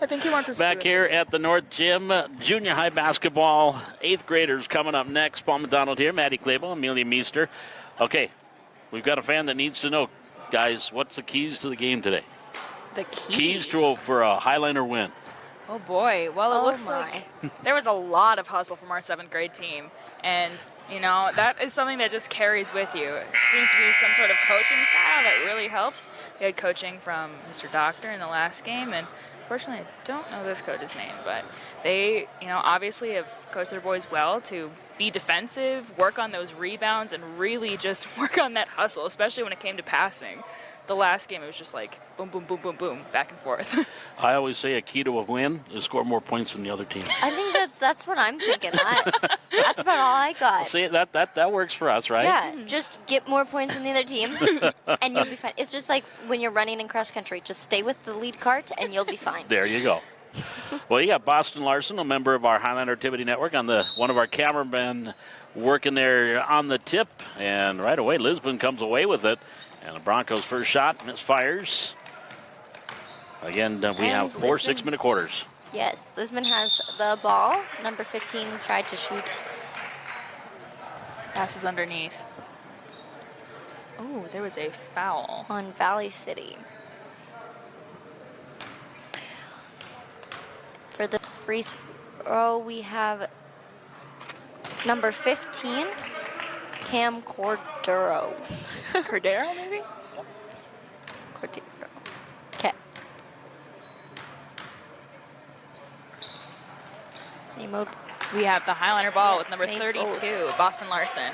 I think he wants us Back here at the North Gym, junior high basketball, 8th graders coming up next. Paul McDonald here, Maddie Clable, Amelia Meester. Okay, we've got a fan that needs to know, guys, what's the keys to the game today? The keys? For a Highliner win. Oh, boy. Well, it looks like there was a lot of hustle from our 7th grade team. And, you know, that is something that just carries with you. It seems to be some sort of coaching style that really helps. We had coaching from Mr. Doctor in the last game, and unfortunately I don't know this coach's name, but they, you know, obviously have coached their boys well to be defensive, work on those rebounds, and really just work on that hustle, especially when it came to passing. The last game, it was just like boom, boom, boom, boom, boom, back and forth. I always say a key to a win is score more points than the other team. I think that's what I'm thinking. That's about all I got. See, that works for us, right? Yeah, just get more points than the other team, and you'll be fine. It's just like when you're running in cross country. Just stay with the lead cart, and you'll be fine. There you go. Well, you got Boston Larson, a member of our Highlander Activity Network, on one of our cameramen working there on the tip, and right away Lisbon comes away with it. And the Broncos' first shot misfires. Again, we have 4 6-minute quarters. Yes, Lisbon has the ball. Number 15 tried to shoot. Passes underneath. Oh, there was a foul. On Valley City. For the free throw, we have number 15, Cam Cordero. Cordero, maybe? Cordero. Okay. We have the Highliner ball with number made 32, both. Boston Larson.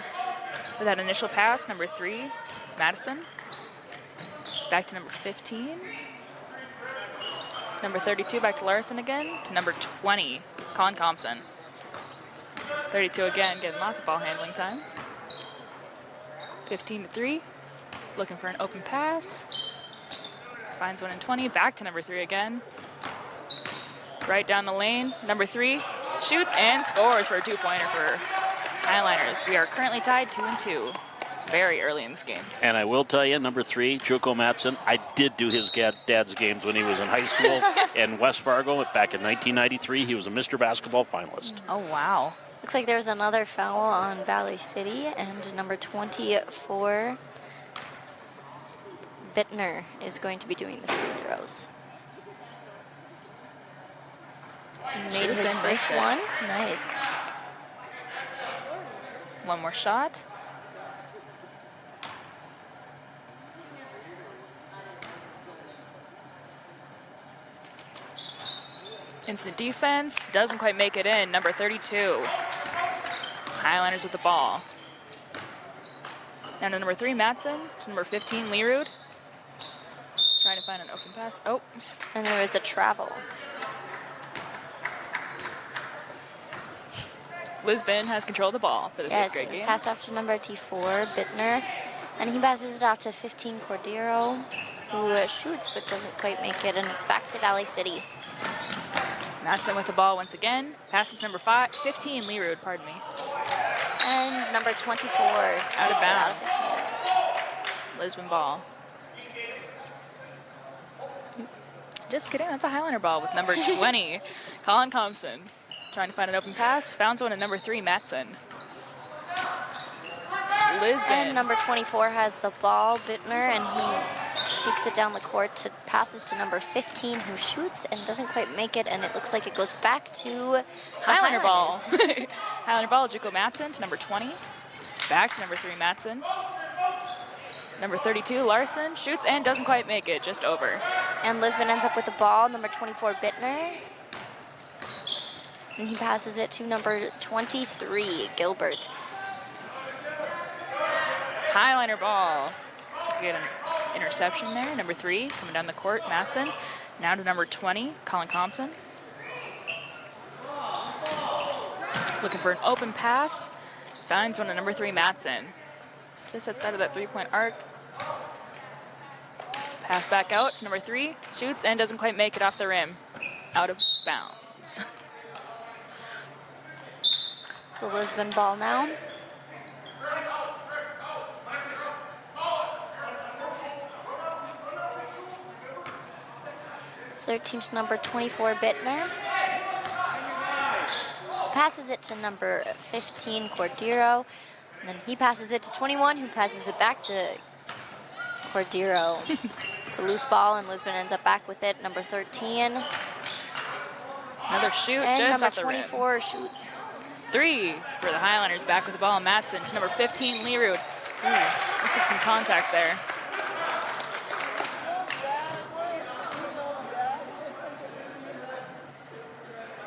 With that initial pass, number 3, Madison. Back to number 15. Number 32, back to Larson again. To number 20, Colin Thompson. 32 again, getting lots of ball handling time. 15 to 3, looking for an open pass. Finds one in 20, back to number 3 again. Right down the lane, number 3 shoots and scores for a 2-pointer for Highliners. We are currently tied 2-2, very early in this game. And I will tell you, number 3, Chuko Matson, I did do his dad's games when he was in high school in West Fargo back in 1993. He was a Mr. Basketball finalist. Oh, wow. Looks like there's another foul on Valley City, and number 24, Bittner, is going to be doing the free throws. He made his first one. Nice. One more shot. Instant defense, doesn't quite make it in. Number 32. Highliners with the ball. Now to number 3, Matson. To number 15, Leerud. Trying to find an open pass. Oh. And there was a travel. Lisbon has control of the ball for the 6th grade It's game. passed off to number T4, Bittner. And he passes it off to 15, Cordero, who shoots but doesn't quite make it. And it's back to Valley City. Matson with the ball once again. Passes number 15, Leerud, pardon me. And number 24. Out of bounds. Yes. Lisbon ball. Just kidding, that's a Highliner ball with number 20, Colin Thompson. Trying to find an open pass. Found one at number 3, Matson. Lisbon. And number 24 has the ball, Bittner, and he takes it down the court passes to number 15, who shoots and doesn't quite make it, and it looks like it goes back to Highliner ball. Highliners. Highliner ball, Juco Matson to number 20. Back to number 3, Matson. Number 32, Larson, shoots and doesn't quite make it, just over. And Lisbon ends up with the ball, number 24, Bittner. And he passes it to number 23, Gilbert. Highliner ball. Looks like we get an interception there. Number 3, coming down the court, Matson. Now to number 20, Colin Thompson. Looking for an open pass. Finds one to number 3, Matson. Just outside of that 3-point arc. Pass back out to number 3. Shoots and doesn't quite make it off the rim. Out of bounds. It's the Lisbon ball now. It's 13 to number 24, Bittner. Passes it to number 15, Cordero. And then he passes it to 21, who passes it back to Cordero. It's a loose ball, and Lisbon ends up back with it. Number 13. Another shoot And just number off the rim. 24 shoots. 3 for the Highlanders, back with the ball. Matson to number 15, Leerud. Looks like some contact there.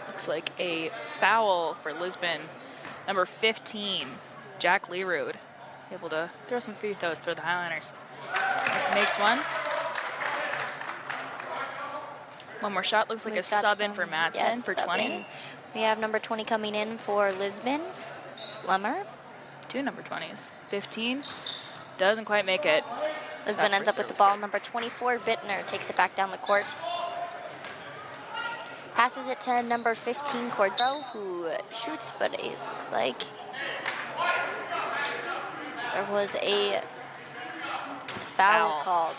Looks like a foul for Lisbon. Number 15, Jack Leerud, able to throw some free throws for the Highlanders. Makes one. One more shot. Looks like a sub in for Matson for 20. We have number 20 coming in for Lisbon, Flemmer. 2 number 20s. 15 doesn't quite make it. Lisbon ends up with the ball. Number 24, Bittner, takes it back down the court. Passes it to number 15, Cordero, who shoots, but it looks like there was a foul called.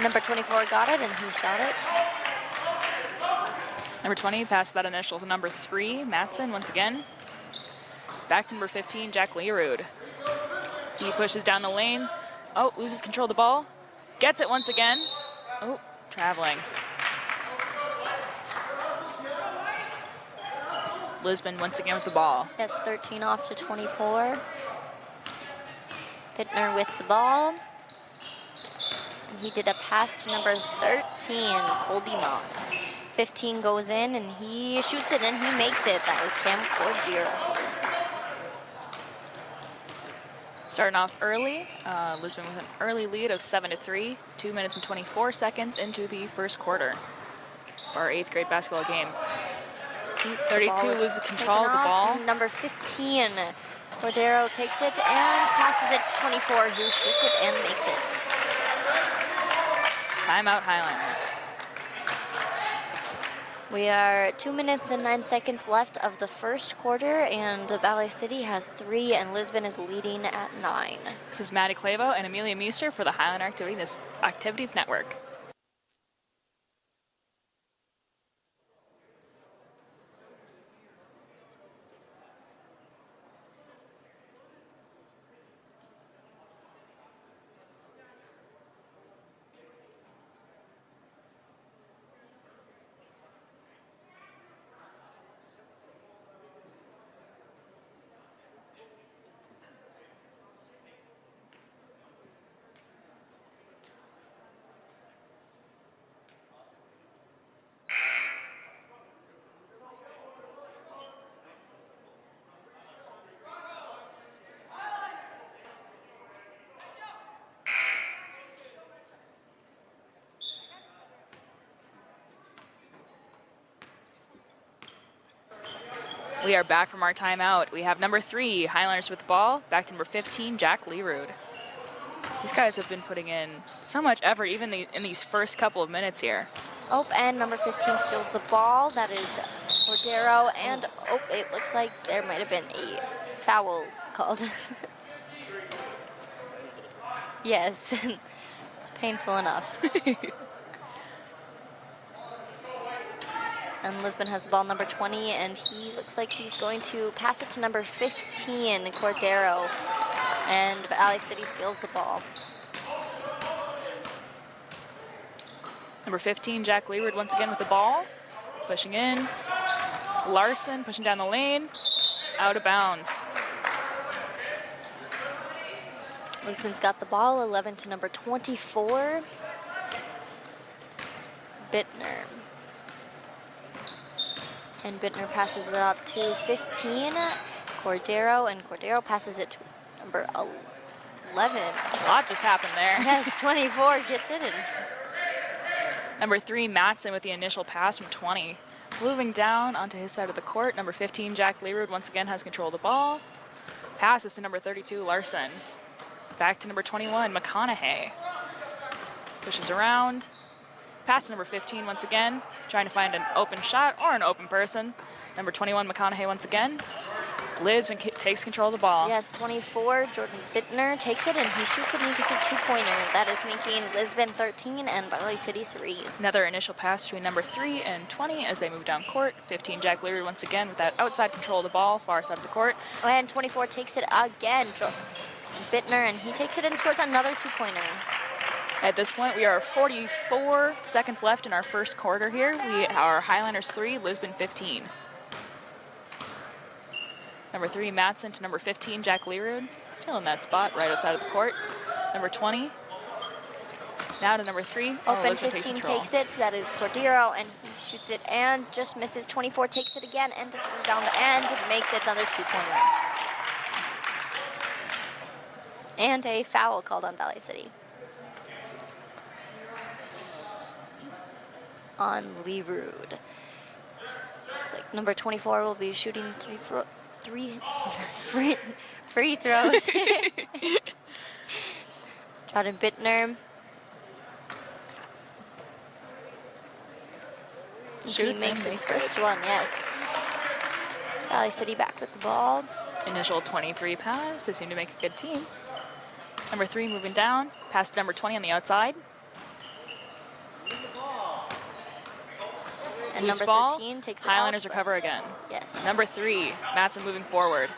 Number 24 got it, and he shot it. Number 20 passed that initial to number 3, Matson, once again. Back to number 15, Jack Leerud. He pushes down the lane. Oh, loses control of the ball. Gets it once again. Oh, traveling. Lisbon once again with the ball. That's 13 off to 24. Bittner with the ball. And he did a pass to number 13, Colby Moss. 15 goes in, and he shoots it, and he makes it. That was Cam Cordero. Starting off early, Lisbon with an early lead of 7-3, 2 minutes and 24 seconds into the first quarter of our 8th grade basketball game. 32 loses control of the ball. Number 15, Cordero takes it and passes it to 24, who shoots it and makes it. Timeout, Highlanders. We are 2 minutes and 9 seconds left of the first quarter, and Valley City has 3, and Lisbon is leading at 9. This is Maddie Clavo and Amelia Meester for the Highland Activities Network. We are back from our timeout. We have number 3, Highlanders with the ball. Back to number 15, Jack Leerud. These guys have been putting in so much effort, even in these first couple of minutes here. Oh, and number 15 steals the ball. That is Cordero, and oh, it looks like there might have been a foul called. Yes, it's painful enough. And Lisbon has the ball, number 20, and he looks like he's going to pass it to number 15, Cordero. And Valley City steals the ball. Number 15, Jack Leerud once again with the ball. Pushing in. Larson pushing down the lane. Out of bounds. Lisbon's got the ball, 11 to number 24. Bittner. And Bittner passes it up to 15, Cordero, and Cordero passes it to number 11. A lot just happened there. Yes, 24 gets it in. Number 3, Matson with the initial pass from 20. Moving down onto his side of the court, number 15, Jack Leerud once again has control of the ball. Passes to number 32, Larson. Back to number 21, McConaughey. Pushes around. Pass to number 15 once again, trying to find an open shot or an open person. Number 21, McConaughey once again. Lisbon takes control of the ball. Yes, 24, Jordan Bittner takes it, and he shoots it, and he gets a two-pointer. That is making Lisbon 13 and Valley City 3. Another initial pass between number 3 and 20 as they move down court. 15, Jack Leary once again with that outside control of the ball, far side of the court. And 24 takes it again, Jordan Bittner, and he takes it and scores another two-pointer. At this point, we are 44 seconds left in our first quarter here. We are Highlanders 3, Lisbon 15. Number 3, Matson to number 15, Jack Learwood. Still in that spot right outside of the court. Number 20. Now to number 3. Open 15 takes it. So that is Cordero, and he shoots it and just misses. 24 takes it again and just down the end. Makes it another two-pointer. And a foul called on Valley City. On Learwood. Looks like number 24 will be shooting free throws. Jordan Bittner. He makes his first one, yes. Valley City back with the ball. Initial 23 pass. They seem to make a good team. Number 3 moving down. Pass to number 20 on the outside. And Loose number ball. 13 takes it Highlanders out, recover again. Yes. Number 3, Matson moving forward.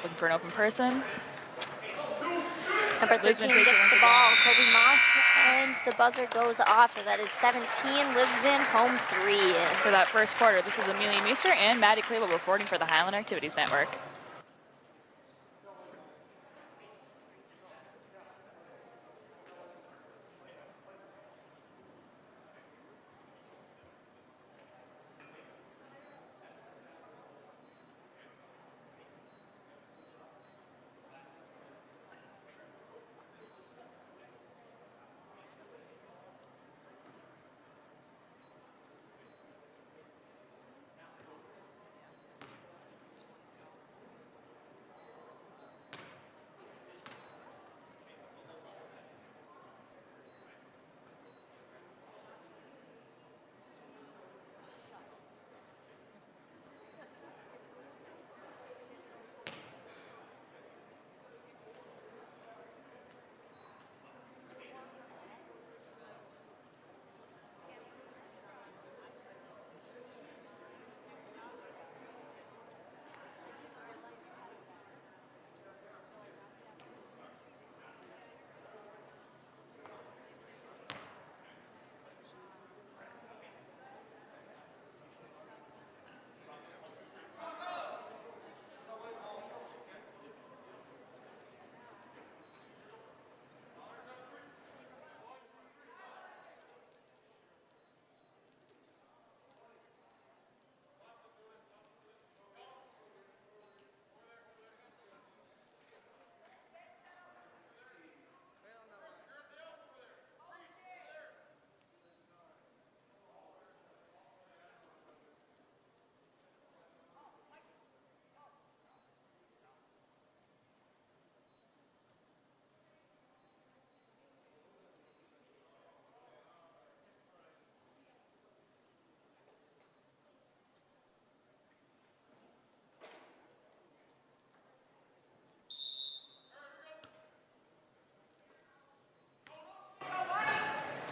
Looking for an open person. Number 13 Lisbon gets takes it the once ball. again. Kobe Moss, and the buzzer goes off. That is 17, Lisbon, home 3. For that first quarter, this is Amelia Meester and Maddie Clavel reporting for the Highland Activities Network.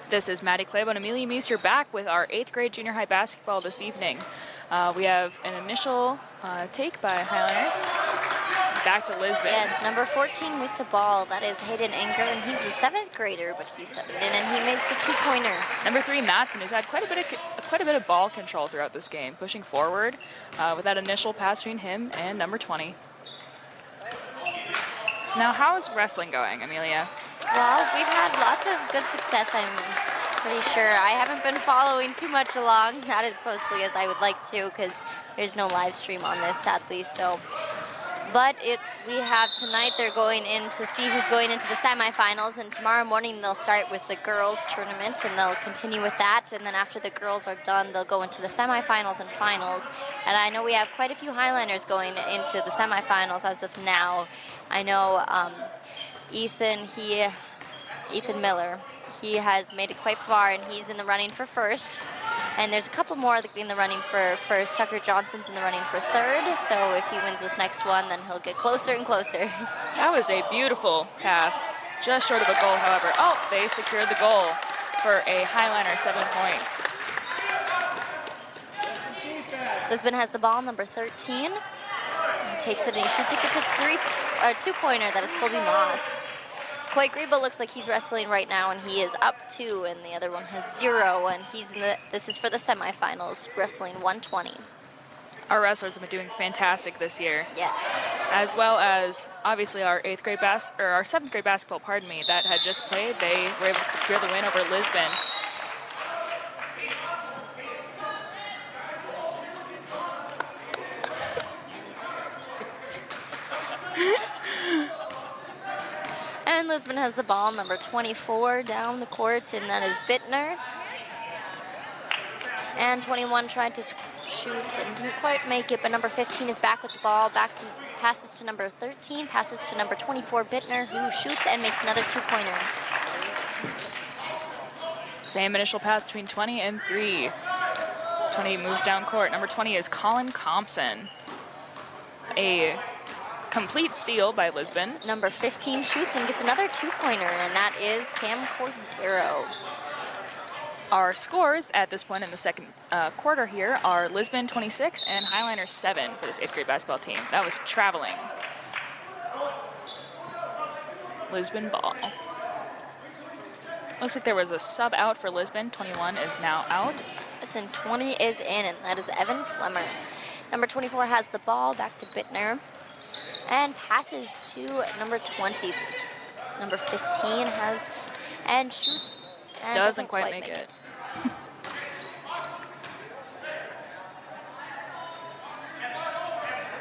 This is Maddie Clabo and Amelia Meester back with our 8th grade junior high basketball this evening. We have an initial take by Highlanders. Back to Lisbon. Yes, number 14 with the ball. That is Hayden Anger, and he's a 7th grader, but he's subbing in, and he makes the two-pointer. Number 3, Matson, who's had quite a bit of ball control throughout this game, pushing forward with that initial pass between him and number 20. Now, how is wrestling going, Amelia? Well, we've had lots of good success, I'm pretty sure. I haven't been following too much along, not as closely as I would like to, because there's no live stream on this, sadly. So, but we have tonight, they're going in to see who's going into the semifinals, and tomorrow morning they'll start with the girls tournament, and they'll continue with that, and then after the girls are done, they'll go into the semifinals and finals. And I know we have quite a few Highlanders going into the semifinals as of now. I know Ethan Miller, he has made it quite far, and he's in the running for first. And there's a couple more in the running for first. Tucker Johnson's in the running for third. So if he wins this next one, then he'll get closer and closer. That was a beautiful pass. Just short of a goal, however. Oh, they secured the goal for a Highliner, 7 points. Lisbon has the ball, number 13. He takes it and he shoots it. Gets a two-pointer. That is Colby Moss. Coy Greba looks like he's wrestling right now, and he is up 2, and the other one has 0. And this is for the semifinals, wrestling 120. Our wrestlers have been doing fantastic this year. Yes. As well as obviously our 7th grade basketball, pardon me, that had just played. They were able to secure the win over Lisbon. And Lisbon has the ball, number 24, down the court, and that is Bittner. And 21 tried to shoot and didn't quite make it, but number 15 is back with the ball, passes to number 13, passes to number 24, Bittner, who shoots and makes another two-pointer. Same initial pass between 20 and 3. 20 moves down court. Number 20 is Colin Compson. A complete steal by Lisbon. Number 15 shoots and gets another two-pointer, and that is Cam Cordero. Our scores at this point in the second quarter here are Lisbon 26 and Highliner 7 for this 8th grade basketball team. That was traveling. Lisbon ball. Looks like there was a sub out for Lisbon. 21 is now out. And 20 is in, and that is Evan Flemmer. Number 24 has the ball, back to Bittner, and passes to number 20. Number 15 has, and shoots, and doesn't quite make it.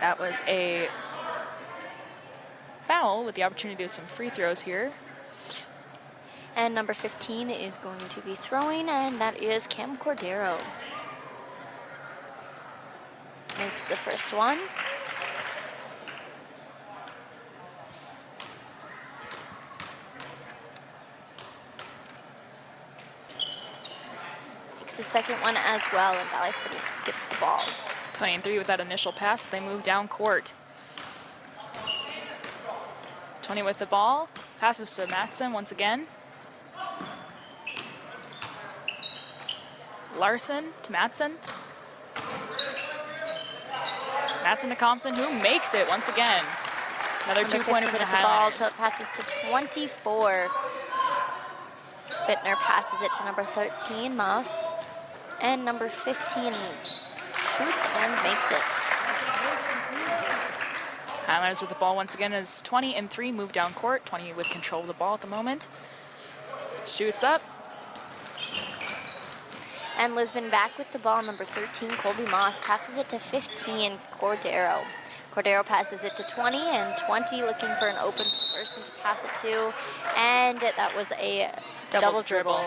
That was a foul with the opportunity to do some free throws here. And number 15 is going to be throwing, and that is Cam Cordero. Makes the first one. Makes the second one as well, and Valley City gets the ball. 20 and 3 with that initial pass. They move down court. 20 with the ball. Passes to Matson once again. Larson to Matson. Matson to Compson, who makes it once again. Another two-pointer for the Highlanders. Ball passes to 24. Bittner passes it to number 13, Moss. And number 15 shoots and makes it. Highlanders with the ball once again as 20 and 3 move down court. 20 with control of the ball at the moment. Shoots up. And Lisbon back with the ball, number 13, Colby Moss, passes it to 15, Cordero. Cordero passes it to 20, and 20 looking for an open person to pass it to, and that was a double dribble.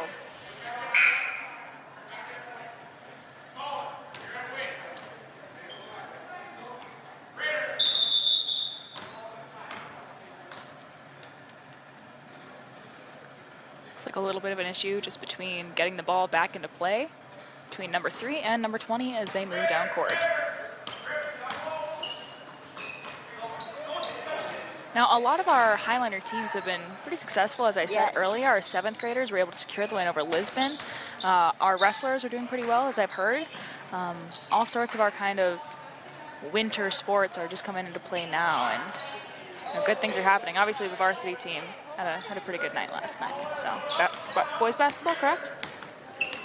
Looks like a little bit of an issue just between getting the ball back into play between number 3 and number 20 as they move down court. Now, a lot of our Highliner teams have been pretty successful, as I said earlier. Our 7th graders were able to secure the win over Lisbon. Our wrestlers are doing pretty well, as I've heard. All sorts of our kind of winter sports are just coming into play now, and good things are happening. Obviously, the varsity team had a pretty good night last night. So, boys basketball, correct?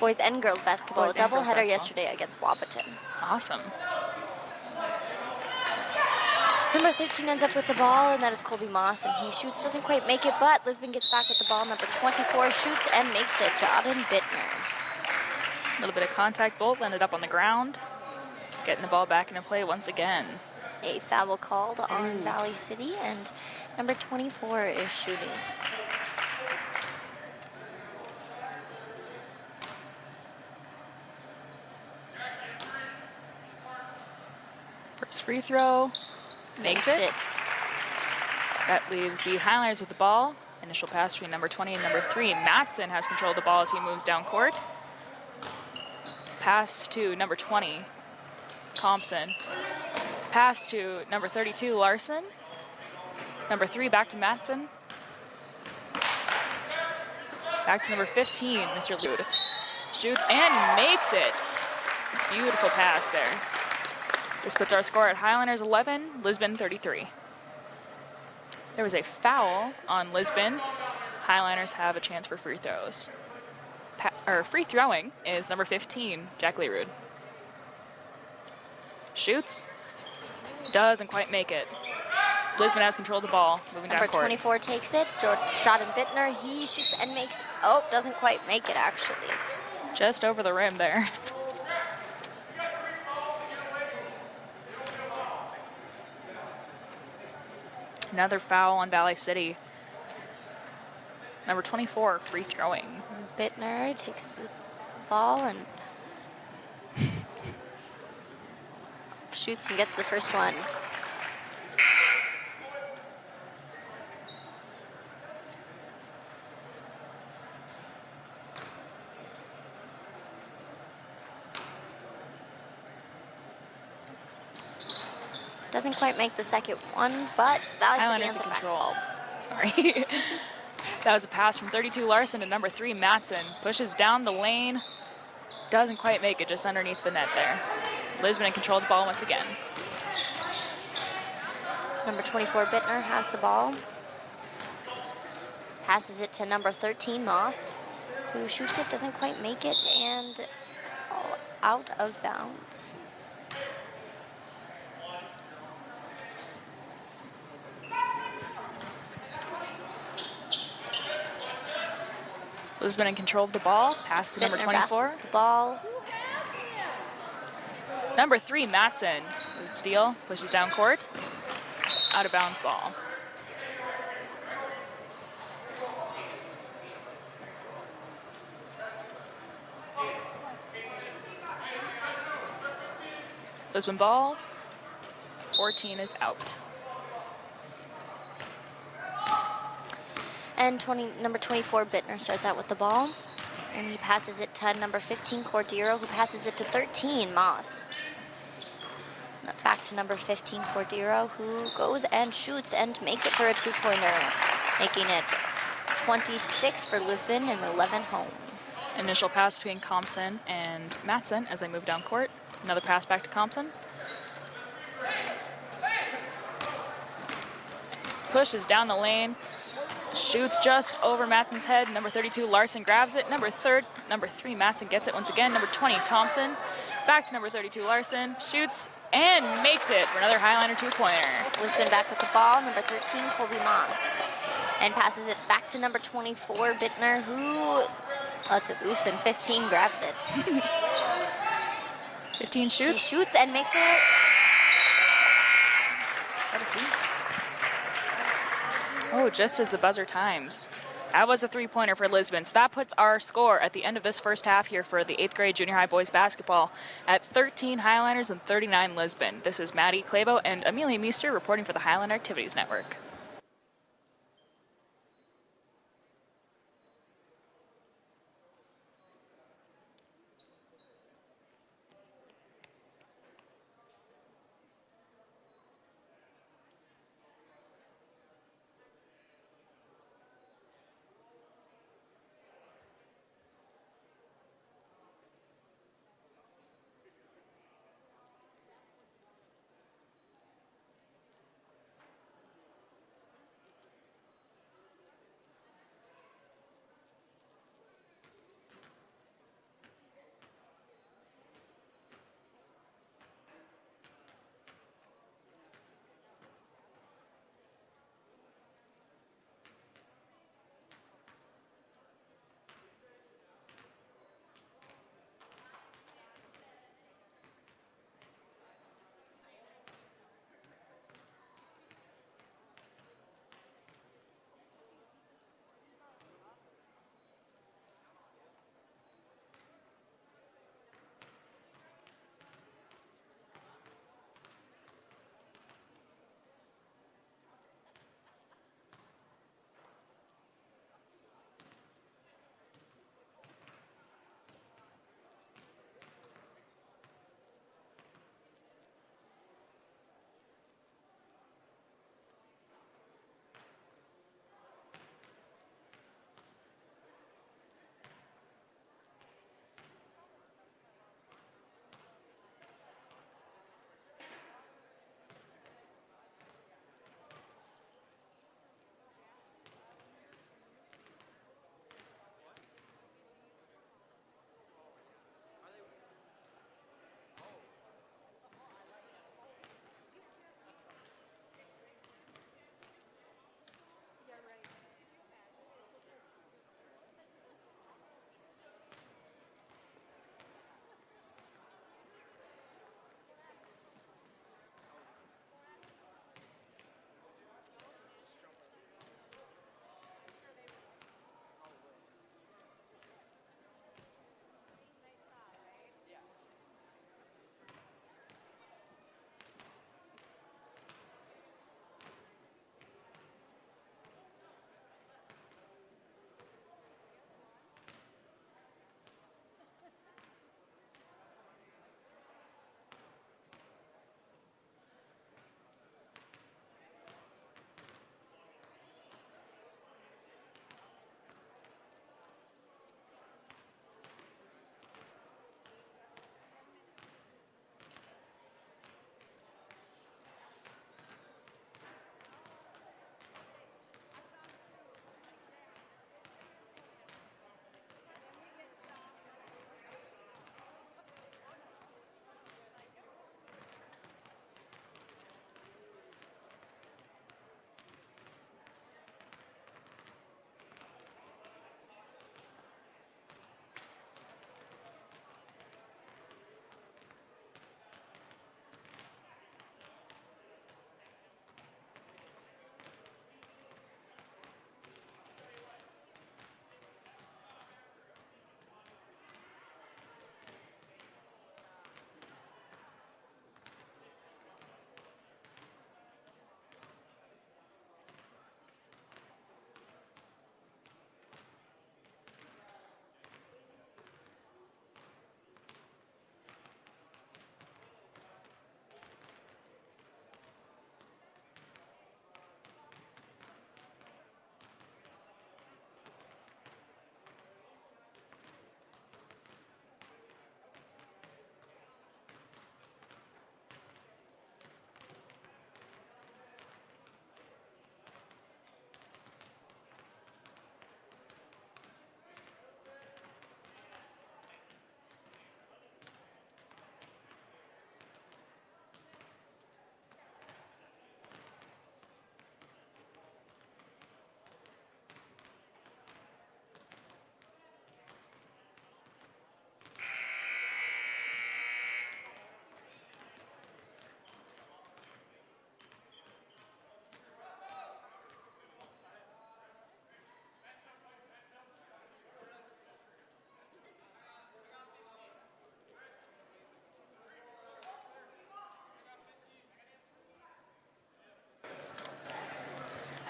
Boys and girls basketball. Boys a and girls doubleheader basketball. yesterday against Wapaton. Awesome. Number 13 ends up with the ball, and that is Colby Moss, and he shoots, doesn't quite make it, but Lisbon gets back with the ball. Number 24 shoots and makes it, Jordan Bittner. A little bit of contact. Both ended up on the ground. Getting the ball back into play once again. A foul called on Valley City, and number 24 is shooting. First free throw. Makes it. That leaves the Highlanders with the ball. Initial pass between number 20 and number 3. Matson has control of the ball as he moves down court. Pass to number 20, Thompson. Pass to number 32, Larson. Number 3, back to Matson. Back to number 15, Mr. Lude. Shoots and makes it. Beautiful pass there. This puts our score at Highlanders 11, Lisbon 33. There was a foul on Lisbon. Highlanders have a chance for free throws. Free throwing is number 15, Jack Learud. Shoots. Doesn't quite make it. Lisbon has control of the ball, moving down Number court. 24 takes it. Jordan Bittner, he shoots and makes, oh, doesn't quite make it actually. Just over the rim there. Another foul on Valley City. Number 24, free throwing. Bittner takes the ball and shoots and gets the first one. Doesn't quite make the second one, but Valley City Highlanders ends in it back. control. Sorry. That was a pass from 32 Larson to number 3 Matson. Pushes down the lane. Doesn't quite make it, just underneath the net there. Lisbon in control of the ball once again. Number 24 Bittner has the ball. Passes it to number 13 Moss, who shoots it, doesn't quite make it, and out of bounds. Lisbon in control of the ball. Pass to number Bittner 24. passes the ball. Number 3, Matson with steal. Pushes down court. Out of bounds ball. Lisbon ball. 14 is out. And number 24 Bittner starts out with the ball. And he passes it to number 15 Cordero, who passes it to 13 Moss. Back to number 15 Cordero, who goes and shoots and makes it for a 2-pointer, making it 26 for Lisbon and 11 home. Initial pass between Compson and Matson as they move down court. Another pass back to Compson. Pushes down the lane. Shoots just over Matson's head. Number 32 Larson grabs it. Number 3 Matson gets it once again. Number 20 Compson. Back to number 32 Larson. Shoots and makes it for another Highlander 2-pointer. Lisbon back with the ball. Number 13 Colby Moss. And passes it back to number 24 Bittner, who lets it loose, and 15 grabs it. 15 He shoots. shoots and makes it. Oh, just as the buzzer times. That was a 3-pointer for Lisbon. So that puts our score at the end of this first half here for the 8th grade junior high boys basketball at 13 Highlanders and 39 Lisbon. This is Maddie Clavo and Amelia Meester reporting for the Highlander Activities Network.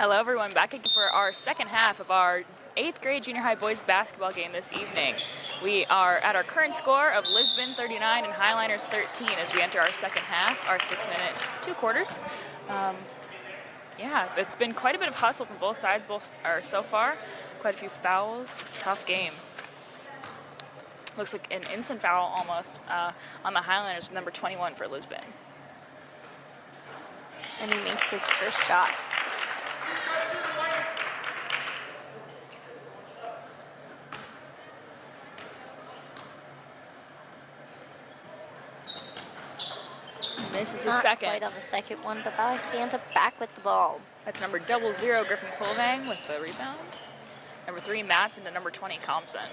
Hello, everyone. Back again for our second half of our 8th grade junior high boys basketball game this evening. We are at our current score of Lisbon 39 and Highliners 13 as we enter our second half, our 6-minute 2 quarters. Yeah, it's been quite a bit of hustle from both sides so far. Quite a few fouls. Tough game. Looks like an instant foul almost on the Highliners, number 21 for Lisbon. And he makes his first shot. Misses his second. Quite on the second one, but Valley City ends up back with the ball. That's number 00, Griffin Quilvang with the rebound. Number 3, Matson to number 20, Compson.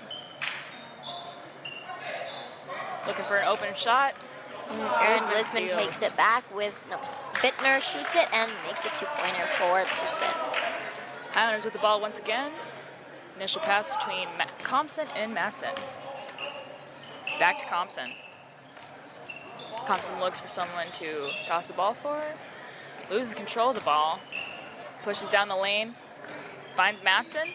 Looking for an open shot. As Lisbon takes it back with, Bittner shoots it and makes a 2-pointer for Lisbon. Highlanders with the ball once again. Initial pass between Compson and Matson. Back to Compson. Compson looks for someone to toss the ball for. Loses control of the ball. Pushes down the lane. Finds Matson.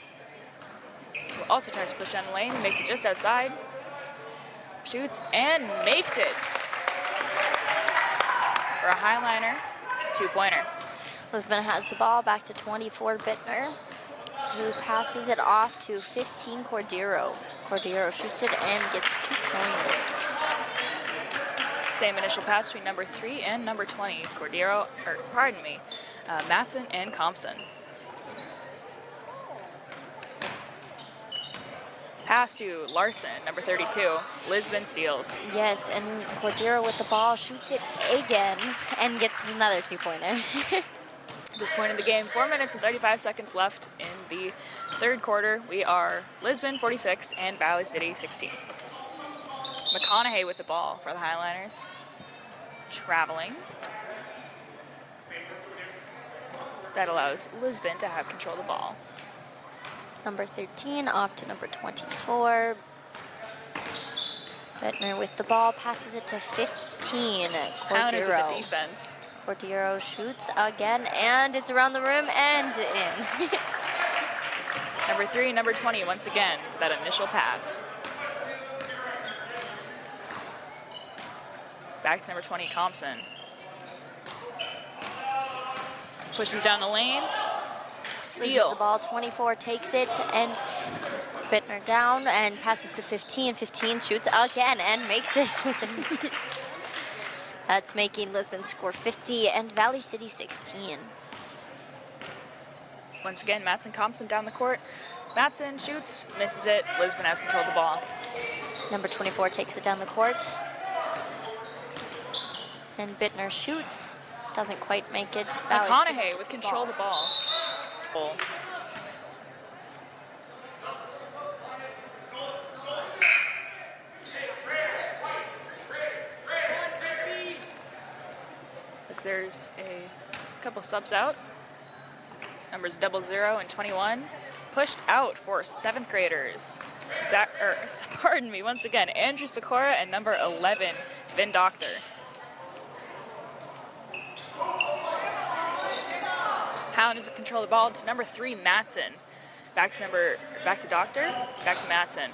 Who also tries to push down the lane. Makes it just outside. Shoots and makes it. For a Highliner 2-pointer. Lisbon has the ball back to 24 Bittner, who passes it off to 15 Cordero. Cordero shoots it and gets 2-pointer. Same initial pass between number 3 and number 20, Matson and Compson. Pass to Larson, number 32. Lisbon steals. Yes, and Cordero with the ball shoots it again and gets another 2-pointer. At this point in the game, 4 minutes and 35 seconds left in the third quarter. We are Lisbon 46 and Valley City 16. McConaughey with the ball for the Highliners. Traveling. That allows Lisbon to have control of the ball. Number 13 off to number 24. Bittner with the ball, passes it to 15. Highlanders with the defense. Cordero shoots again, and it's around the rim and in. Number 3, number 20, once again, that initial pass. Back to number 20, Compson. Pushes down the lane. Steal. The ball, 24 takes it, and Bittner down and passes to 15. 15 shoots again and makes it. That's making Lisbon score 50 and Valley City 16. Once again, Matson Compson down the court. Matson shoots, misses it. Lisbon has control of the ball. Number 24 takes it down the court. And Bittner shoots, doesn't quite make it. McConaughey with control of the ball. Looks there's a couple subs out. Numbers 00 and 21 pushed out for 7th graders. Once again, Andrew Sikora and number 11, Vin Doctor. Highlanders with control of the ball to number 3, Matson. Back to Doctor, back to Matson.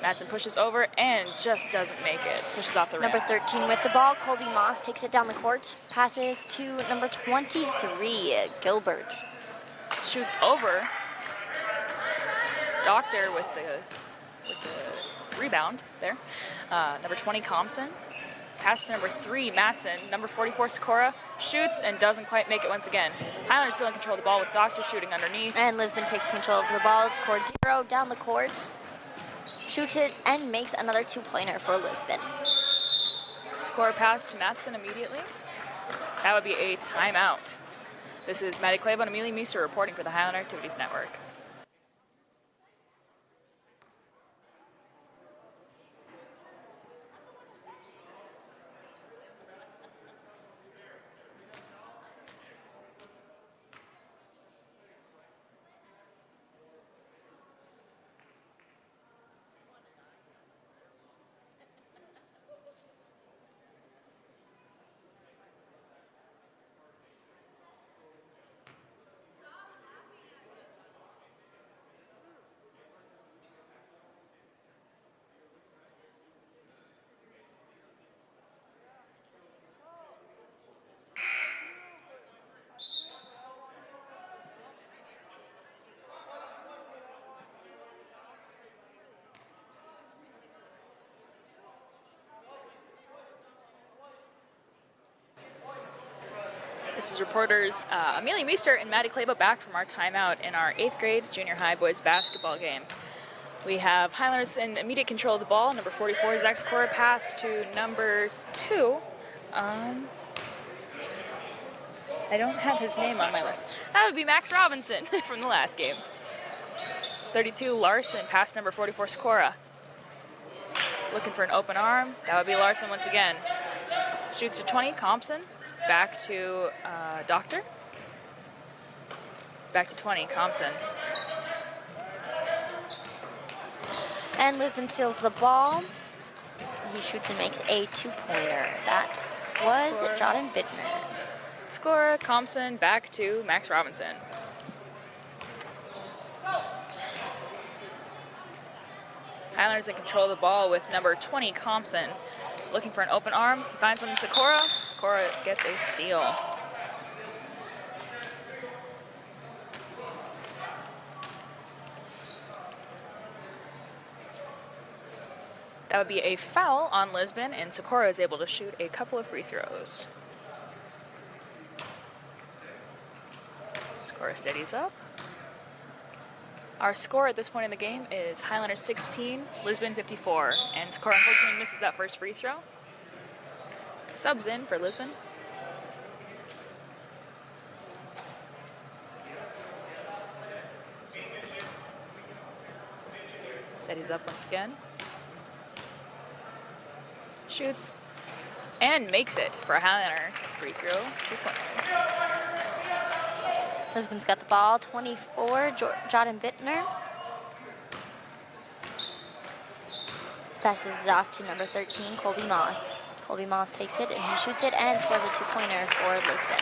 Matson pushes over and just doesn't make it. Pushes off the rim. Number 13 with the ball, Colby Moss takes it down the court. Passes to number 23, Gilbert. Shoots over. Doctor with the rebound there. Number 20, Compson. Pass to number 3, Matson. Number 44, Sikora. Shoots and doesn't quite make it once again. Highlanders still in control of the ball with Doctor shooting underneath. And Lisbon takes control of the ball. Cordero down the court. Shoots it and makes another 2-pointer for Lisbon. Sikora pass to Matson immediately. That would be a timeout. This is Maddie Claiborne and Amelia Meester reporting for the Highlander Activities Network. This is reporters Amelia Meester and Maddie Kleba back from our timeout in our 8th grade junior high boys basketball game. We have Highlanders in immediate control of the ball. Number 44, Zach Sikora, pass to number 2. I don't have his name on my list. That would be Max Robinson from the last game. 32, Larson, pass number 44, Sikora. Looking for an open arm. That would be Larson once again. Shoots to 20, Compson. Back to Doctor. Back to 20, Compson. And Lisbon steals the ball. He shoots and makes a 2-pointer. That was Jordan Bittner. Score, Compson, back to Max Robinson. Highlanders in control of the ball with number 20, Compson. Looking for an open arm. He finds one in Sikora. Sikora gets a steal. That would be a foul on Lisbon, and Sikora is able to shoot a couple of free throws. Sikora steadies up. Our score at this point in the game is Highlanders 16, Lisbon 54, and Sikora unfortunately misses that first free throw. Subs in for Lisbon. Steadies up once again. Shoots and makes it for a Highlander free throw. 2-pointer. Lisbon's got the ball, 24, Jordan Bittner. Passes it off to number 13, Colby Moss. Colby Moss takes it and he shoots it and scores a 2-pointer for Lisbon.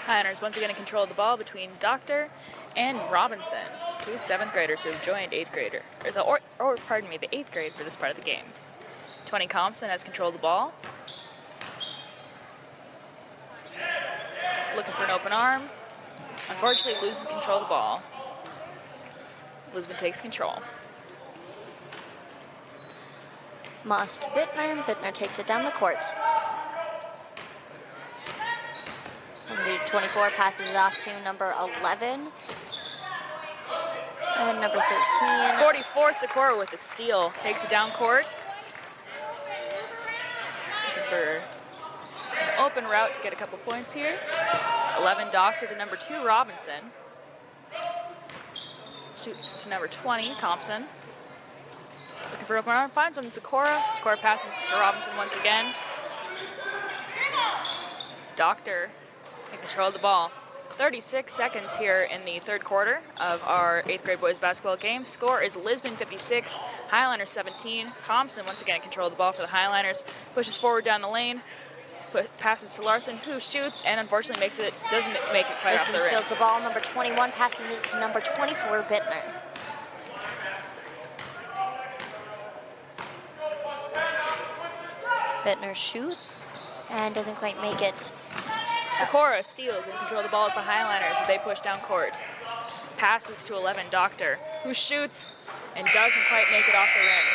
Highlanders once again in control of the ball between Doctor and Robinson, 2 7th graders who have joined 8th grader, or pardon me, the 8th grade for this part of the game. 20 Compson has control of the ball. Looking for an open arm. Unfortunately, loses control of the ball. Lisbon takes control. Moss to Bittner. Bittner takes it down the court. Number 24 passes it off to number 11. And number 13. 44, Sikora with the steal. Takes it down court. Looking for an open route to get a couple points here. 11, Doctor to number 2, Robinson. Shoots to number 20, Compson. Looking for open arm, finds one in Sikora. Sikora passes to Robinson once again. Doctor in control of the ball. 36 seconds here in the 3rd quarter of our 8th grade boys basketball game. Score is Lisbon 56, Highlanders 17. Compson once again in control of the ball for the Highlanders. Pushes forward down the lane. Passes to Larson, who shoots and unfortunately doesn't make it quite off the rim. Lisbon steals the ball. Number 21 passes it to number 24, Bittner. Bittner shoots and doesn't quite make it. Sikora steals and control the ball as the Highlanders as they push down court. Passes to 11, Doctor, who shoots and doesn't quite make it off the rim.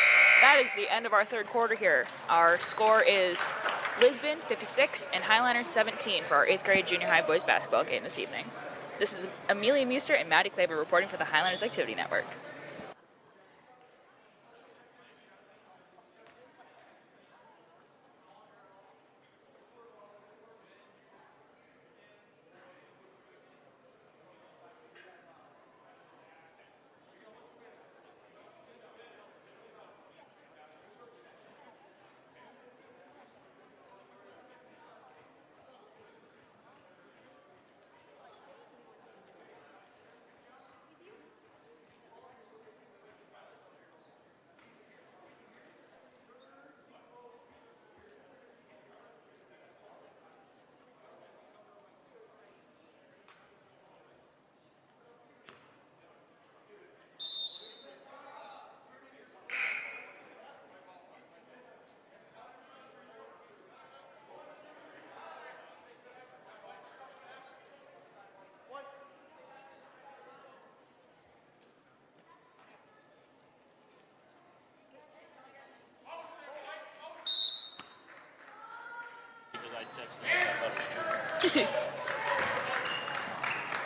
That is the end of our 3rd quarter here. Our score is Lisbon 56 and Highlanders 17 for our 8th grade junior high boys basketball game this evening. This is Amelia Meester and Maddie Kleba reporting for the Highlanders Activity Network.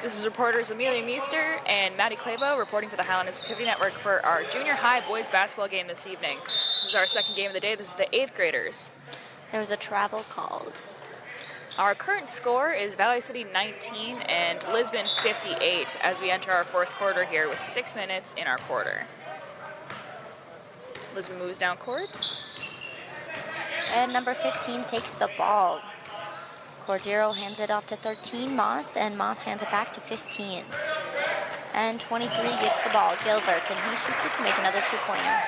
This is reporters Amelia Meester and Maddie Clabo reporting for the Highlanders Activity Network for our junior high boys basketball game this evening. This is our second game of the day. This is the 8th graders. There was a travel called. Our current score is Valley City 19 and Lisbon 58 as we enter our 4th quarter here with 6 minutes in our quarter. Lisbon moves down court. And number 15 takes the ball. Cordero hands it off to 13, Moss, and Moss hands it back to 15. And 23 gets the ball, Gilbert, and he shoots it to make another 2-pointer.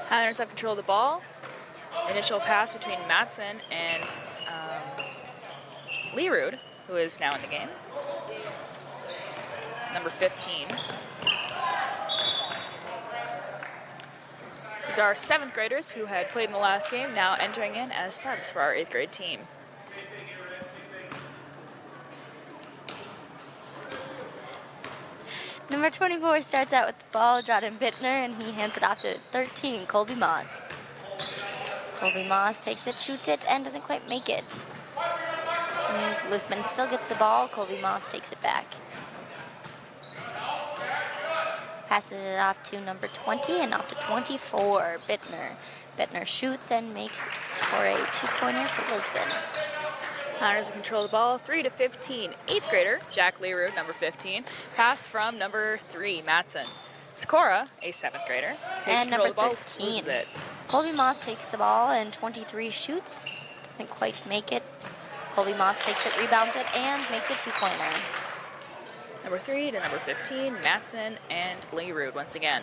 Highlanders have control of the ball. Initial pass between Matson and Leerud, who is now in the game. Number 15. These are our 7th graders who had played in the last game, now entering in as subs for our 8th grade team. Number 24 starts out with the ball, Jordan Bittner, and he hands it off to 13, Colby Moss. Colby Moss takes it, shoots it, and doesn't quite make it. And Lisbon still gets the ball. Colby Moss takes it back. Passes it off to number 20 and off to 24, Bittner. Bittner shoots and makes for a 2-pointer for Lisbon. Highlanders in control of the ball, 3 to 15. 8th grader, Jack Leerud, number 15. Pass from number 3, Matson. Sikora, a 7th grader, takes And control number of the ball, 13. loses it. Colby Moss takes the ball and 23 shoots. Doesn't quite make it. Colby Moss takes it, rebounds it, and makes a 2-pointer. Number 3 to number 15, Matson and Leerud once again.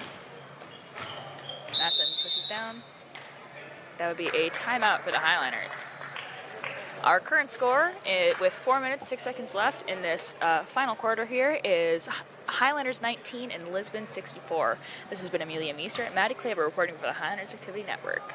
Matson pushes down. That would be a timeout for the Highlanders. Our current score, with 4 minutes, 6 seconds left in this final quarter here, is Highlanders 19 and Lisbon 64. This has been Amelia Meester and Maddie Claber reporting for the Highlanders Activity Network.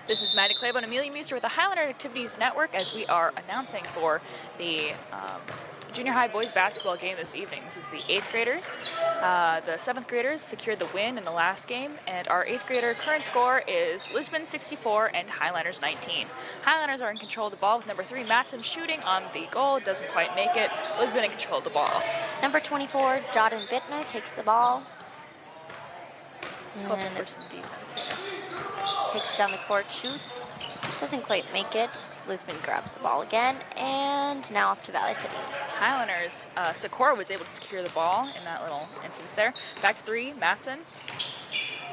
This is Maddie Clabo and Amelia Meester with the Highlander Activities Network as we are announcing for the junior high boys basketball game this evening. This is the 8th graders. The 7th graders secured the win in the last game, and our 8th grader current score is Lisbon 64 and Highlanders 19. Highlanders are in control of the ball with number 3, Matson, shooting on the goal. Doesn't quite make it. Lisbon in control of the ball. Number 24, Jordan Bittner, takes the ball. Hoping for some defense here. Takes it down the court, shoots. Doesn't quite make it. Lisbon grabs the ball again, and now off to Valley City. Highlanders, Sikora was able to secure the ball in that little instance there. Back to 3, Matson.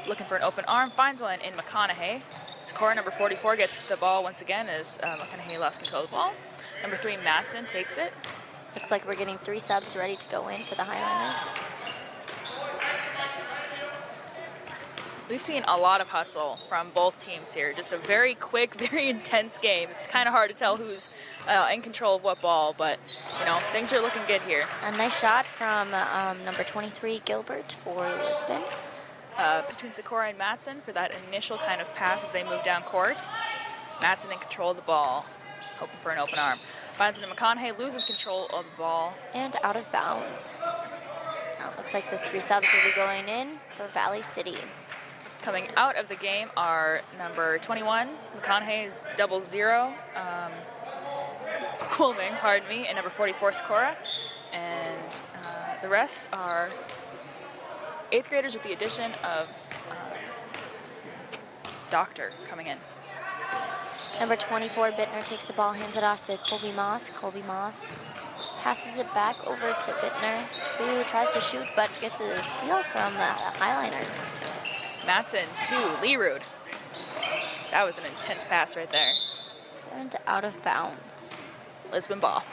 Looking for an open arm, finds one in McConaughey. Sikora, number 44, gets the ball once again as McConaughey lost control of the ball. Number 3, Matson takes it. Looks like we're getting 3 subs ready to go in for the Highlanders. We've seen a lot of hustle from both teams here. Just a very quick, very intense game. It's kind of hard to tell who's in control of what ball, but, you know, things are looking good here. A nice shot from number 23, Gilbert, for Lisbon. Between Sikora and Matson for that initial kind of pass as they move down court. Matson in control of the ball, hoping for an open arm. Finds it to McConaughey, loses control of the ball. And out of bounds. Now it looks like the 3 subs will be going in for Valley City. Coming out of the game are number 21, McConaughey is 00, Coolming, pardon me, and number 44, Sikora. And the rest are 8th graders with the addition of Doctor coming in. Number 24, Bittner, takes the ball, hands it off to Colby Moss. Colby Moss passes it back over to Bittner, who tries to shoot but gets a steal from the Highlanders. Matson to Leerud. That was an intense pass right there. And out of bounds. Lisbon ball.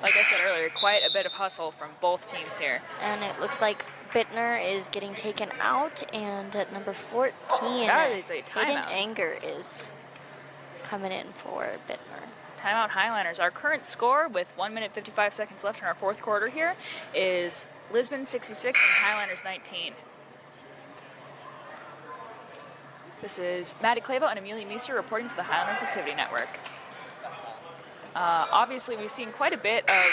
Like I said earlier, quite a bit of hustle from both teams here. And it looks like Bittner is getting taken out, and at number 14, That is a Hayden timeout. Anger is coming in for Bittner. Timeout Highlanders. Our current score with 1 minute 55 seconds left in our fourth quarter here is Lisbon 66 and Highlanders 19. This is Maddie Clabo and Amelia Meeser reporting for the Highlanders Activity Network. Obviously, we've seen quite a bit of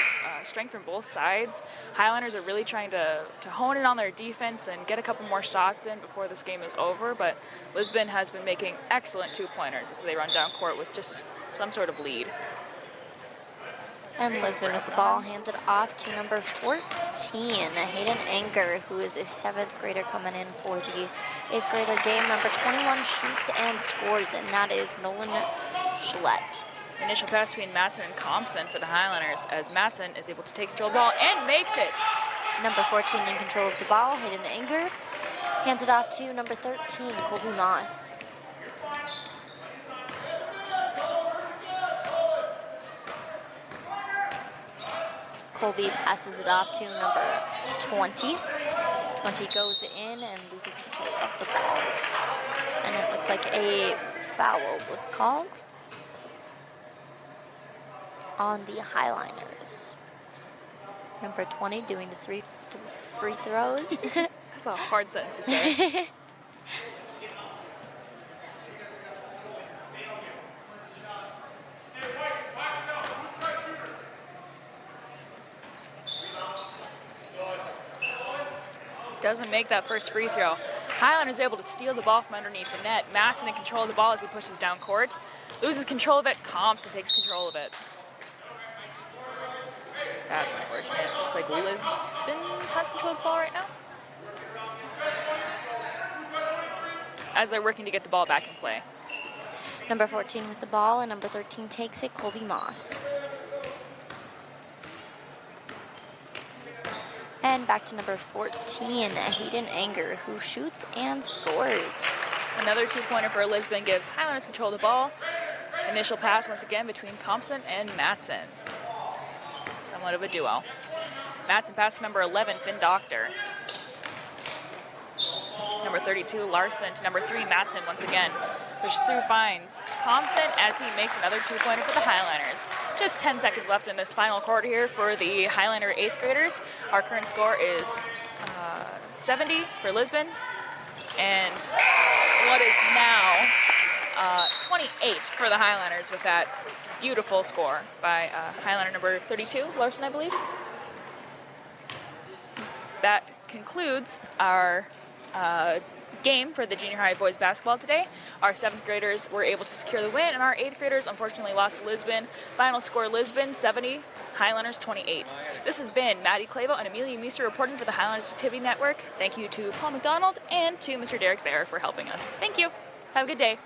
strength from both sides. Highlanders are really trying to hone in on their defense and get a couple more shots in before this game is over, but Lisbon has been making excellent two-pointers as they run down court with just some sort of lead. And Lisbon with the ball hands it off to number 14, Hayden Anger, who is a 7th grader coming in for the 8th grader game. Number 21 shoots and scores, and that is Nolan Schlett. Initial pass between Matson and Thompson for the Highlanders as Matson is able to take control of the ball and makes it. Number 14 in control of the ball, Hayden Anger. Hands it off to number 13, Colby Moss. Colby passes it off to number 20. 20 goes in and loses control of the ball. And it looks like a foul was called on the Highlanders. Number 20 doing the free throws. That's a hard sentence to say. Doesn't make that first free throw. Highlanders able to steal the ball from underneath the net. Matson in control of the ball as he pushes down court. Loses control of it. Compson takes control of it. That's unfortunate. Looks like Lisbon has control of the ball right now, as they're working to get the ball back in play. Number 14 with the ball, and number 13 takes it, Colby Moss. And back to number 14, Hayden Anger, who shoots and scores. Another two-pointer for Lisbon gives Highlanders control of the ball. Initial pass once again between Compson and Matson. Somewhat of a duo. Matson pass to number 11, Finn Doctor. Number 32, Larson to number 3, Matson once again. Pushes through, finds Compson as he makes another two-pointer for the Highlanders. Just 10 seconds left in this final quarter here for the Highlander 8th graders. Our current score is 70 for Lisbon, and what is now 28 for the Highlanders with that beautiful score by Highlander number 32, Larson, I believe. That concludes our game for the junior high boys basketball today. Our 7th graders were able to secure the win, and our 8th graders unfortunately lost to Lisbon. Final score, Lisbon 70, Highlanders 28. This has been Maddie Clabo and Amelia Meeser reporting for the Highlanders Activity Network. Thank you to Paul McDonald and to Mr. Derek Baer for helping us. Thank you. Have a good day.